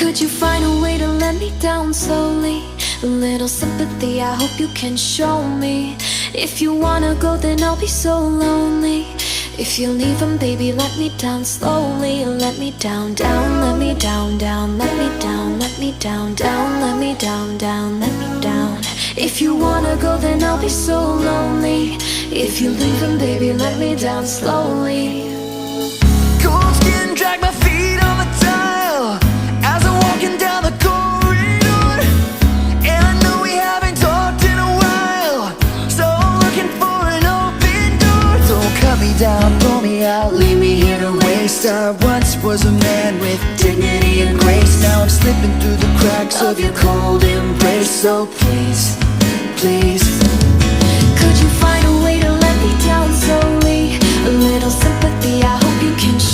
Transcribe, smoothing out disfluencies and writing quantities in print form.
Could you find a way to let me down slowly? A little sympathy, I hope you can show me. If you wanna go, then I'll be so lonely. If you're leaving, baby, let me down slowly. Let me down, down, let me down, down, let me down, let me down, down, let me down, down, let me down. If you wanna go, then I'll be so lonely. If you're leaving, baby, let me down slowly. Cold skin, drag my feet on the tile as I'm walking down the corridor. And I know we haven't talked in a while, so I'm looking for an open door. Don't cut me down, pull me out, leave me here to waste. I once was a man with dignity and grace. Now I'm slipping through the cracks of your cold embrace. So please, please, could you find